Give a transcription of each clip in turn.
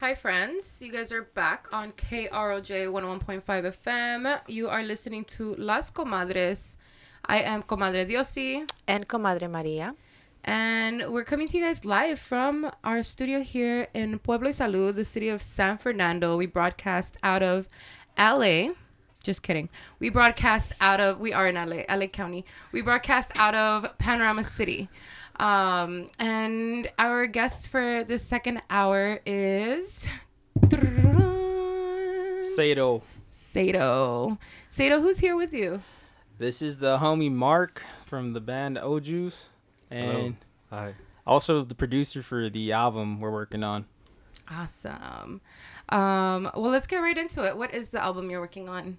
Hi, friends. You guys are back on KROJ 101.5 FM. You are listening to Las Comadres. I am Comadre Diosi, And Comadre Maria. and we're coming to you guys live from our studio here in Pueblo y Salud, the city of San Fernando. We broadcast out of LA. Just kidding. We are in LA County. We broadcast out of Panorama City. And our guest for the second hour is Tsedo. Tsedo, who's here with you? This is the homie Mark from the band Ojuice, and Hi. also the producer for the album we're working on. Awesome. Well, let's get right into it. What is the album you're working on?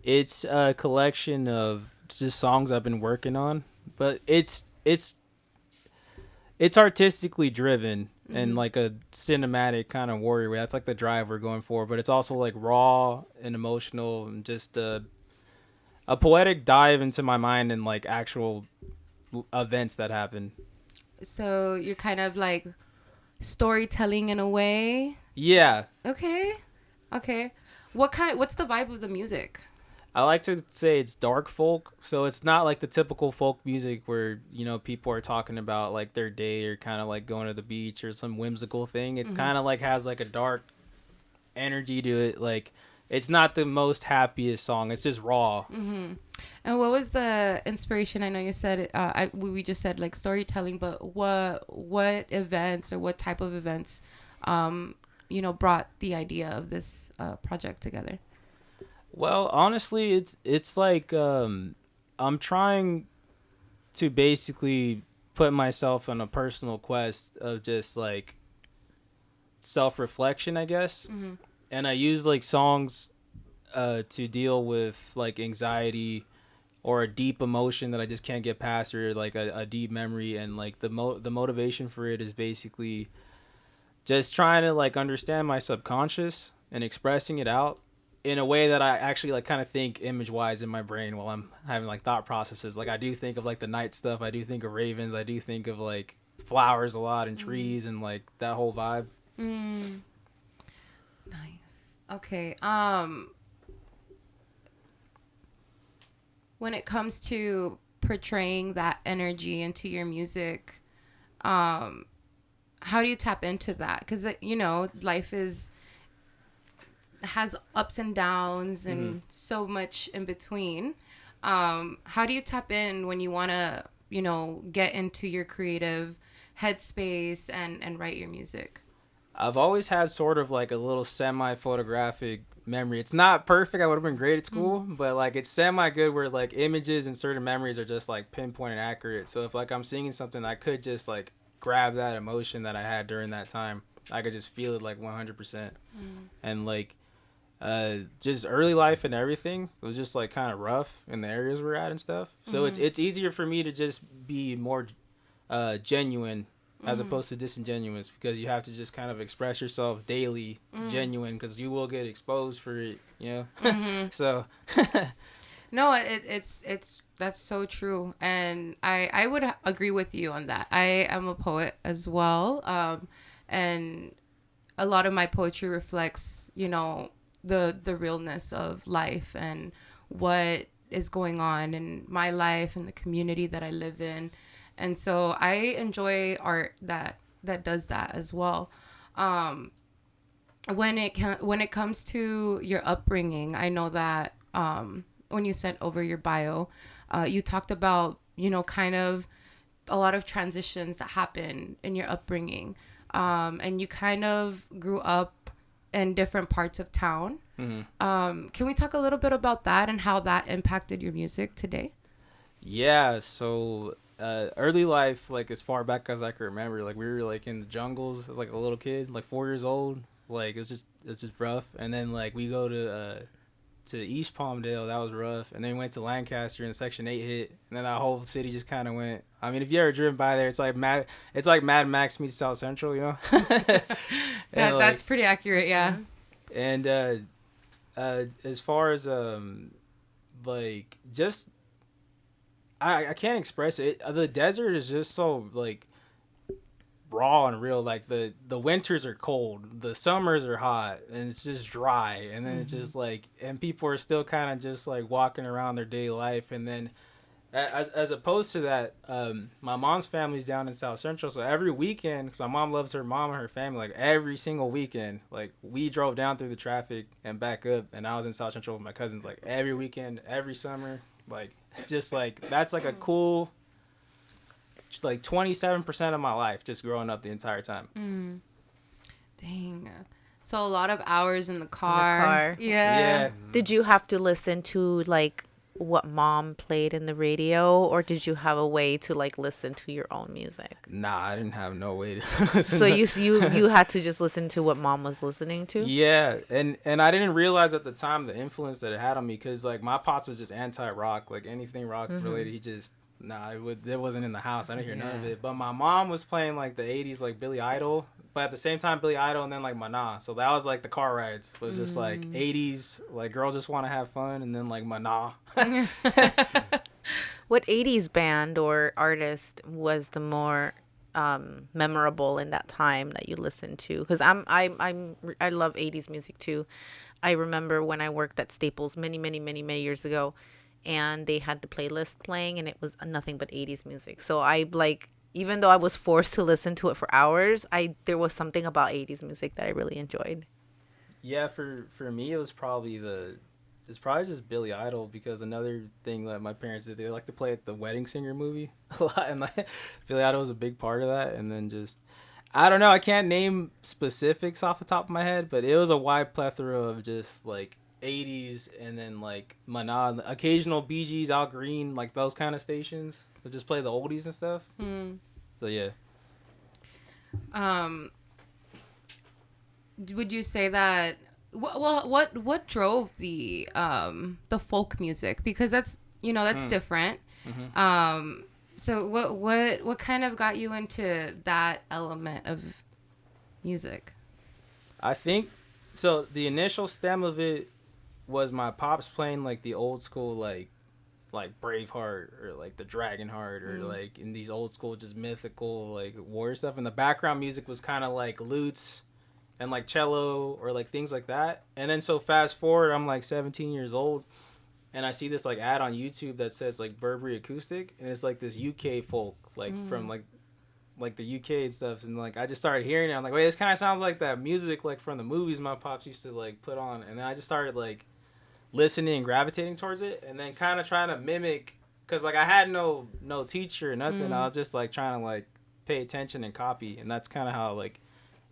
It's a collection of just songs I've been working on, but it's artistically driven and like a cinematic kind of warrior way. That's like the drive we're going for, but it's also like raw and emotional and just a poetic dive into my mind and like actual events that happen. So you're kind of like storytelling in a way. Yeah, Okay. What's the vibe of the music? I like to say it's dark folk, so it's not like the typical folk music where, people are talking about like their day or kind of like going to the beach or some whimsical thing. It's kind of like has like a dark energy to it. Like it's not the most happiest song. It's just raw. And what was the inspiration? I know you said we just said like storytelling, but what events or what type of events, brought the idea of this project together? Well, honestly, it's like I'm trying to basically put myself on a personal quest of just like self-reflection, I guess. And I use like songs to deal with like anxiety or a deep emotion that I just can't get past, or like a deep memory. And like the motivation for it is basically just trying to like understand my subconscious and expressing it out in a way that I actually like kind of think image wise in my brain while I'm having like thought processes. Like I do think of like the night stuff. I do think of ravens. I do think of like flowers a lot and trees and like that whole vibe. Nice. Okay. When it comes to portraying that energy into your music, how do you tap into that? Because life has ups and downs and so much in between. How do you tap in when you want to, get into your creative headspace and write your music? I've always had sort of like a little semi-photographic memory. It's not perfect. I would have been great at school, but like it's semi-good where like images and certain memories are just like pinpoint and accurate. So if like I'm singing something, I could just like grab that emotion that I had during that time. I could just feel it like 100%. And like just early life and everything was just like kind of rough in the areas we're at and stuff. So it's easier for me to just be more genuine as opposed to disingenuous, because you have to just kind of express yourself daily genuine, because you will get exposed for it, So No, it's that's so true, and I would agree with you on that. I am a poet as well, and a lot of my poetry reflects, the realness of life and what is going on in my life and the community that I live in. And so I enjoy art that does that as well. When it comes to your upbringing, I know that when you sent over your bio, you talked about kind of a lot of transitions that happen in your upbringing, and you kind of grew up in different parts of town. Can we talk a little bit about that and how that impacted your music today? yeah, so early life, like as far back as I can remember, like we were like in the jungles as like a little kid, like 4 years old. Like it's just rough. And then like we go to East Palmdale, that was rough. And then we went to Lancaster and Section 8 hit, and then that whole city just kind of went. I mean, if you ever driven by there, it's like Mad Max meets South Central, That's pretty accurate, yeah. And as far as like just I can't express it. The desert is just so like raw and real. Like the winters are cold, the summers are hot, and it's just dry. And then it's just like, and people are still kind of just like walking around their daily life. And then as opposed to that, my mom's family's down in South Central, so every weekend, because my mom loves her mom and her family, like every single weekend, like we drove down through the traffic and back up, and I was in South Central with my cousins like every weekend, every summer, like just like that's like a cool like 27% of my life just growing up the entire time. Dang. So a lot of hours in the car. Yeah. Did you have to listen to like what mom played in the radio, or did you have a way to like listen to your own music? Nah, I didn't have no way to listen. So you had to just listen to what mom was listening to? Yeah, and I didn't realize at the time the influence that it had on me, because like my pops was just anti-rock, like anything rock related, he just it wasn't in the house. I didn't hear none of it. But my mom was playing like the 80s, like Billy Idol, but at the same time Billy Idol, and then like Mana. So that was like the car rides was just like 80s, like girls just want to have fun, and then like Mana. What 80s band or artist was the more memorable in that time that you listened to? Because I love 80s music too. I remember when I worked at Staples many years ago, and they had the playlist playing, and it was nothing but 80s music. So I like, even though I was forced to listen to it for hours, there was something about 80s music that I really enjoyed. Yeah, for me it's probably just Billy Idol, because another thing that my parents did, they like to play at the Wedding Singer movie a lot, and like Billy Idol was a big part of that. And then just, I don't know, I can't name specifics off the top of my head, but it was a wide plethora of just like 80s, and then like Mana, occasional Bee Gees, Al Green, like those kind of stations that just play the oldies and stuff. So yeah. Would you say that what drove the folk music? Because that's different. So what kind of got you into that element of music? I think so the initial stem of it was my pops playing like the old school like Braveheart or like the Dragonheart or like in these old school just mythical like warrior stuff, and the background music was kind of like lutes and like cello or like things like that. And then so fast forward, I'm like 17 years old, and I see this like ad on YouTube that says like Burberry acoustic, and it's like this UK folk like from like the UK and stuff, and like I just started hearing it. I'm like, wait, this kind of sounds like that music like from the movies my pops used to like put on. And then I just started like listening and gravitating towards it, and then kind of trying to mimic, because like I had no teacher or nothing. I was just like trying to like pay attention and copy, and that's kind of how like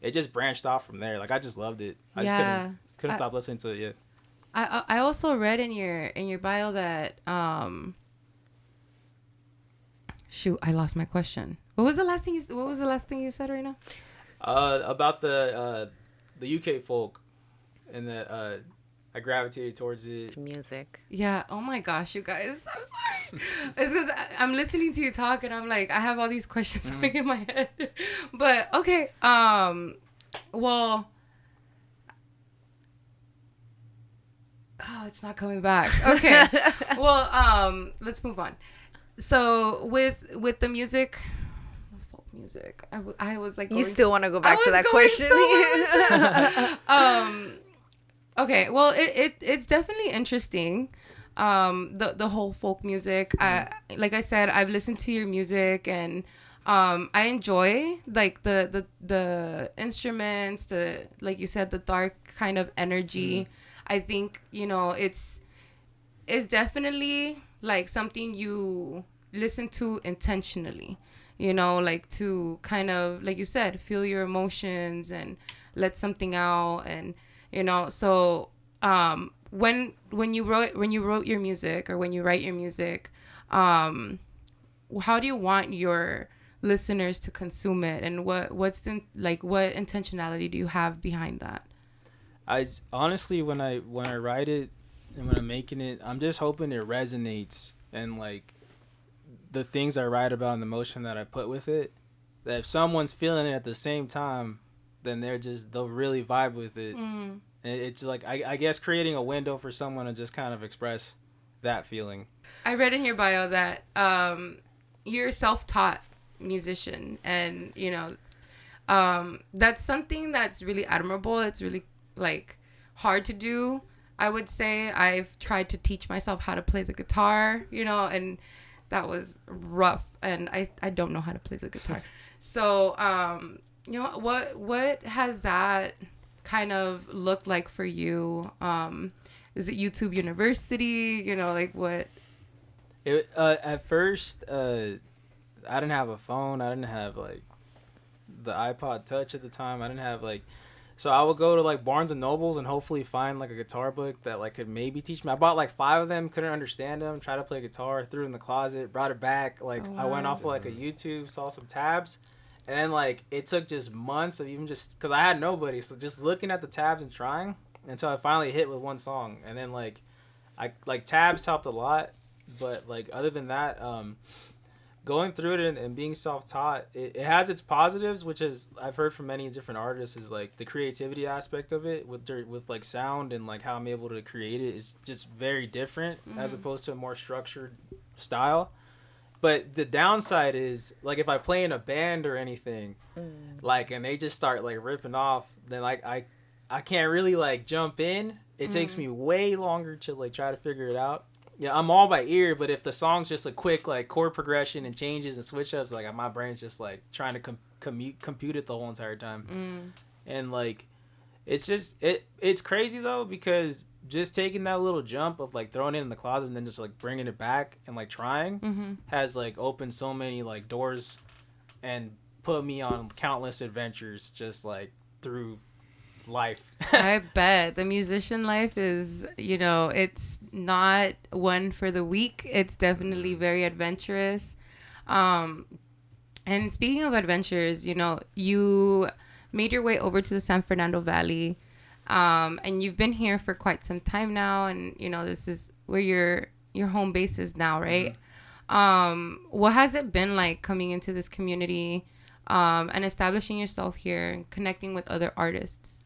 it just branched off from there. Like I just loved it. I just couldn't stop listening to it yet. I also read in your bio that shoot, I lost my question. What was the last thing you said right now? About the UK folk, and that I gravitated towards it. Music. Yeah. Oh my gosh, you guys. I'm sorry. It's because I'm listening to you talk, and I'm like, I have all these questions going in my head. But okay. Well. Oh, it's not coming back. Okay. Well, let's move on. So with the music. Music. I was like, you still want to go back to that question? Okay, well, it's definitely interesting. The whole folk music. Like I said, I've listened to your music, and I enjoy like the instruments, the, like you said, the dark kind of energy. I think it's definitely like something you listen to intentionally. Like to kind of, like you said, feel your emotions and let something out. And, so when you wrote your music, or when you write your music, how do you want your listeners to consume it? And what intentionality do you have behind that? I honestly, when I write it and when I'm making it, I'm just hoping it resonates, and like the things I write about and the emotion that I put with it, that if someone's feeling it at the same time, then they'll really vibe with it. And it's like, I guess creating a window for someone to just kind of express that feeling. I read in your bio that you're a self-taught musician, and That's something that's really admirable. It's really like hard to do. I would say I've tried to teach myself how to play the guitar, and that was rough. And I don't know how to play the guitar. So, what has that kind of looked like for you? Is it YouTube University? Like what? At first, I didn't have a phone. I didn't have like the iPod Touch at the time. I didn't have like, so I would go to like Barnes and Nobles and hopefully find like a guitar book that like could maybe teach me. I bought like 5 of them, couldn't understand them. Tried to play guitar, threw it in the closet, brought it back. Like I went off of like a YouTube, saw some tabs, and then like it took just months of even just because I had nobody, so just looking at the tabs and trying until I finally hit with one song, and then like tabs helped a lot, but like other than that, going through it and being self-taught, it has its positives, which is I've heard from many different artists, is like the creativity aspect of it with like sound and like how I'm able to create it is just very different as opposed to a more structured style. But the downside is like if I play in a band or anything, like and they just start like ripping off, then like I can't really like jump in. It takes me way longer to like try to figure it out. Yeah, I'm all by ear, but if the song's just a quick like chord progression and changes and switch ups, like my brain's just like trying to compute it the whole entire time. And like it's just it's crazy though, because just taking that little jump of like throwing it in the closet and then just like bringing it back and like trying has like opened so many like doors and put me on countless adventures just like through life. I bet the musician life is, it's not one for the weak. It's definitely very adventurous. And speaking of adventures, you made your way over to the San Fernando Valley, and you've been here for quite some time now, and this is where your home base is now, right? What has it been like coming into this community, and establishing yourself here and connecting with other artists?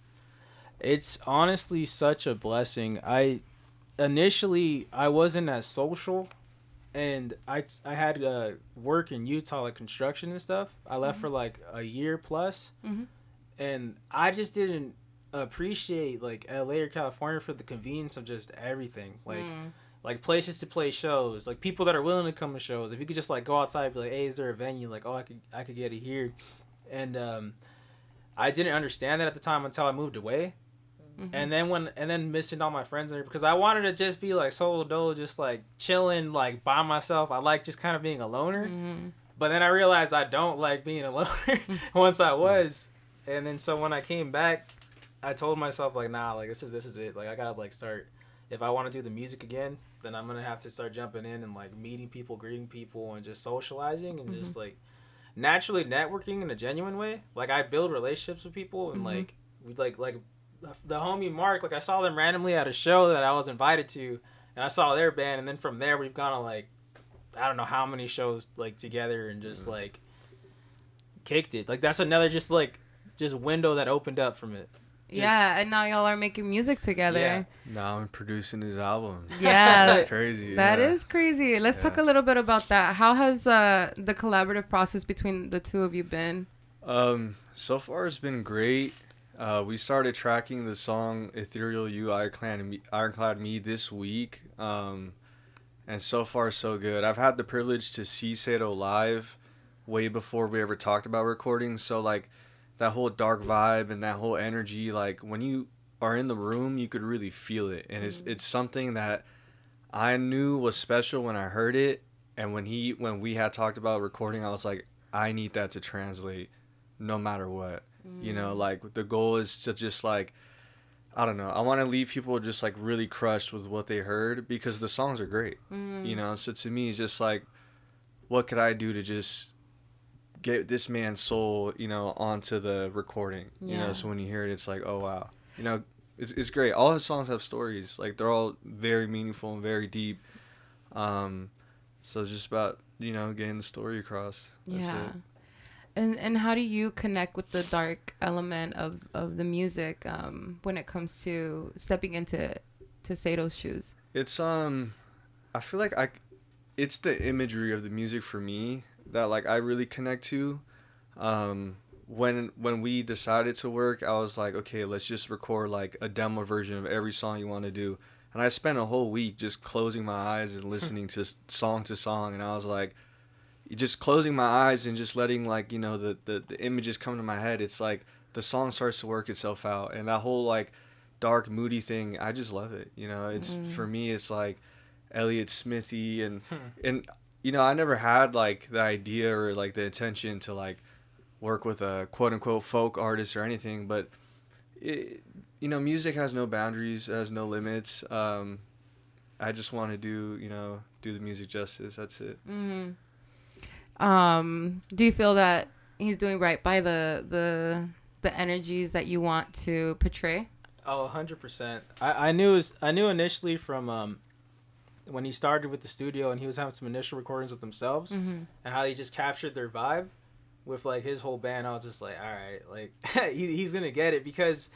It's honestly such a blessing. Initially I wasn't as social, and I had work in Utah, like construction and stuff. I left for like a year plus, and I just didn't appreciate like LA or California for the convenience of just everything, like places to play shows, like people that are willing to come to shows. If you could just like go outside and be like, hey, is there a venue? Like, oh, I could get it here. And I didn't understand that at the time until I moved away. And then missing all my friends there, because I wanted to just be like solo dolo, just like chilling like by myself. I like just kind of being a loner. But then I realized I don't like being a loner once I was. And then so when I came back, I told myself like, nah, like this is it. Like I gotta like start, if I want to do the music again, then I'm gonna have to start jumping in and like meeting people, greeting people, and just socializing and just like naturally networking in a genuine way. Like I build relationships with people, and like we like the homie Mark, like I saw them randomly at a show that I was invited to, and I saw their band, and then from there we've gone to like I don't know how many shows like together, and just like kicked it. Like that's another just window that opened up from it. And now y'all are making music together. Yeah. Now I'm producing his album. Yeah, that's crazy. That is crazy. Let's talk a little bit about that. How has the collaborative process between the two of you been? So far it's been great. We started tracking the song Ethereal You Ironclad Me this week, and so far so good. I've had the privilege to see Tsedo live way before we ever talked about recording, so like that whole dark vibe and that whole energy, like when you are in the room you could really feel it, and it's something that I knew was special when I heard it, and when we had talked about recording, I was like, I need that to translate no matter what. Like the goal is to just like, I don't know, I want to leave people just like really crushed with what they heard, because the songs are great. So to me it's just like, what could I do to just get this man's soul onto the recording, so when you hear it it's like, oh wow, it's great. All his songs have stories, like they're all very meaningful and very deep, so it's just about getting the story across. That's it. And how do you connect with the dark element of the music when it comes to stepping into Tsedo's shoes? It's I feel like it's the imagery of the music for me that like I really connect to. when we decided to work, I was like, okay, let's just record like a demo version of every song you want to do. And I spent a whole week just closing my eyes and listening to song, and I was like, just closing my eyes and just letting like, you know, the images come to my head. It's like the song starts to work itself out, and that whole like dark moody thing, I just love it. You know, it's for me, it's like Elliott Smithy, and you know, I never had like the idea or like the intention to like work with a quote unquote folk artist or anything, but it, you know, music has no boundaries, has no limits. I just want to do the music justice. That's it. Do you feel that he's doing right by the energies that you want to portray? Oh, 100%. I knew initially from when he started with the studio and he was having some initial recordings of themselves and how he just captured their vibe with like his whole band. I was just like, all right, like he's gonna get it, because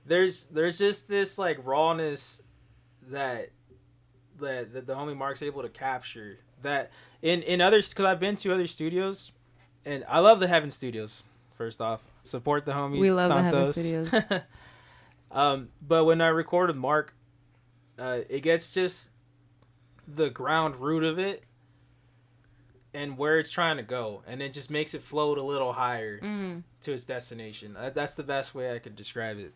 there's just this like rawness that the homie Mark's able to capture that in others, because I've been to other studios, and I love the Heaven Studios. First off, support the homie. We love Santos. the Heaven Studios. But when I record with Mark, it gets just the ground root of it and where it's trying to go, and it just makes it float a little higher to its destination. That's the best way I could describe it.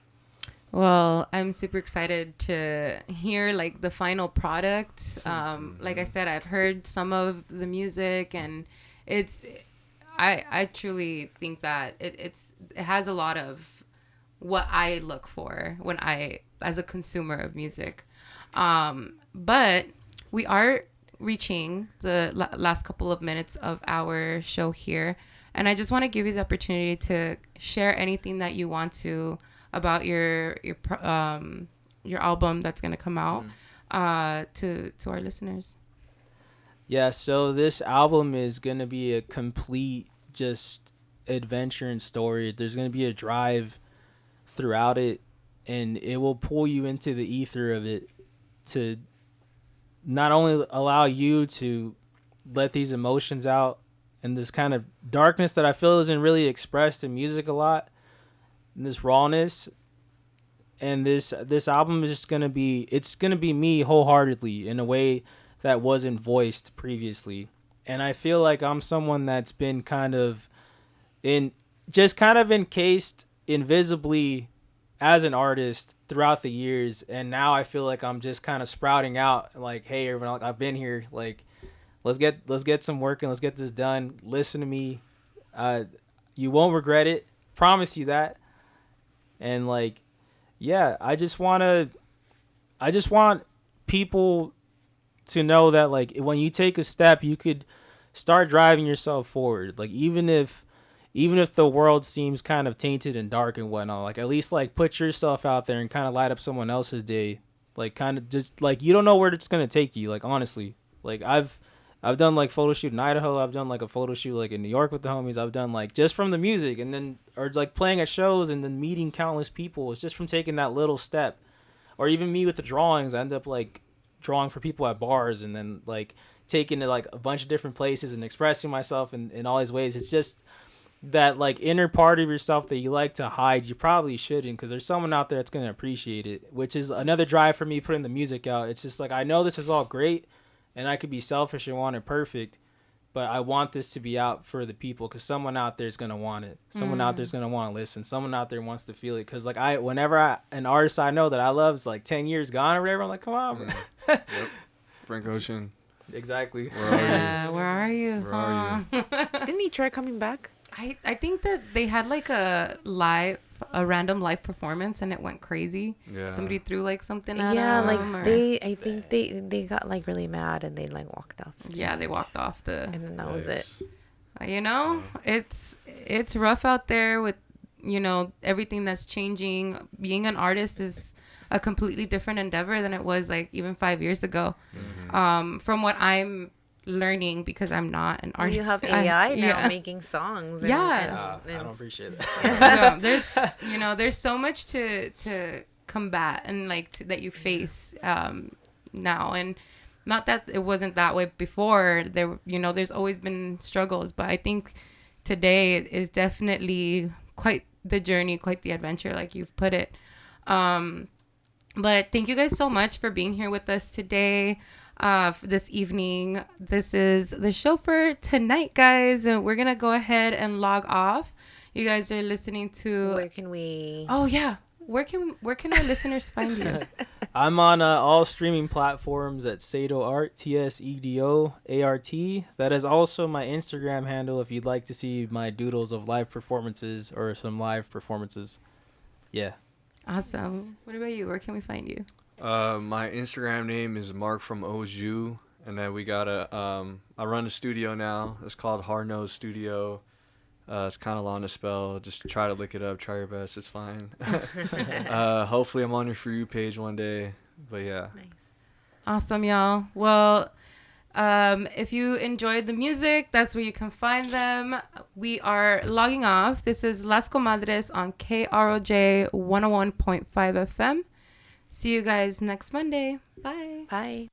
Well, I'm super excited to hear like the final product. Like I said, I've heard some of the music, and I truly think that it has a lot of what I look for when as a consumer of music. But we are reaching the last couple of minutes of our show here, and I just want to give you the opportunity to share anything that you want to about your album that's going to come out to our listeners. Yeah, so this album is going to be a complete just adventure and story. There's going to be a drive throughout it, and it will pull you into the ether of it to not only allow you to let these emotions out and this kind of darkness that I feel isn't really expressed in music a lot, and this rawness. And this album is just going to be me wholeheartedly in a way that wasn't voiced previously. And I feel like I'm someone that's been kind of encased invisibly as an artist throughout the years, and now I feel like I'm just kind of sprouting out, like, hey everyone, like, I've been here, like, let's get some work and let's get this done. Listen to me. You won't regret it. Promise you that. And like, yeah, I just want people to know that like when you take a step, you could start driving yourself forward. Like even if the world seems kind of tainted and dark and whatnot, like at least like put yourself out there and kind of light up someone else's day. Like kind of just like, you don't know where it's gonna take you. Like honestly, like I've done like photo shoot in Idaho. I've done like a photo shoot like in New York with the homies. I've done like just from the music, and then or like playing at shows and then meeting countless people. It's just from taking that little step. Or even me with the drawings, I end up like drawing for people at bars and then like taking to like a bunch of different places and expressing myself in all these ways. It's just that like inner part of yourself that you like to hide. You probably shouldn't, because there's someone out there that's going to appreciate it, which is another drive for me putting the music out. It's just like, I know this is all great and I could be selfish and want it perfect, but I want this to be out for the people, because someone out there is going to want it. Someone out there is going to want to listen. Someone out there wants to feel it. Because like an artist I know that I love is like 10 years gone or whatever, I'm like, come on, bro. Yep. Frank Ocean. Exactly. Where are you? Where are you? Didn't he try coming back? I think that they had like a random live performance and it went crazy. Yeah. Somebody threw like something at Yeah, like them, or... I think they got like really mad and they like walked off stage. Yeah, they walked off and then that was it. You know, it's rough out there with, you know, everything that's changing. Being an artist is a completely different endeavor than it was like even 5 years ago. Mm-hmm. From what I'm learning, because I'm not an artist. You have AI now making songs. I don't appreciate that. There's so much to combat and like that you face now, and not that it wasn't that way before. There's always been struggles, but I think today is definitely quite the journey, quite the adventure, like you've put it. But thank you guys so much for being here with us today, this evening. This is the show for tonight, guys, and we're gonna go ahead and log off. You guys are listening to. Where can we? Oh yeah, where can our listeners find you? I'm on all streaming platforms at Tsedo Art, TSEDOART. That is also my Instagram handle if you'd like to see my doodles of live performances or some live performances. Yeah. Awesome. What about you? Where can we find you? My Instagram name is Mark from Oju, and then we got I run a studio now. It's called Hard Nose Studio. It's kind of long to spell. Just try to look it up. Try your best. It's fine. Hopefully I'm on your For You page one day. But yeah. Nice. Awesome, y'all. Well, if you enjoyed the music, that's where you can find them. We are logging off. This is Las Comadres on KROJ 101.5 FM. See you guys next Monday. Bye. Bye.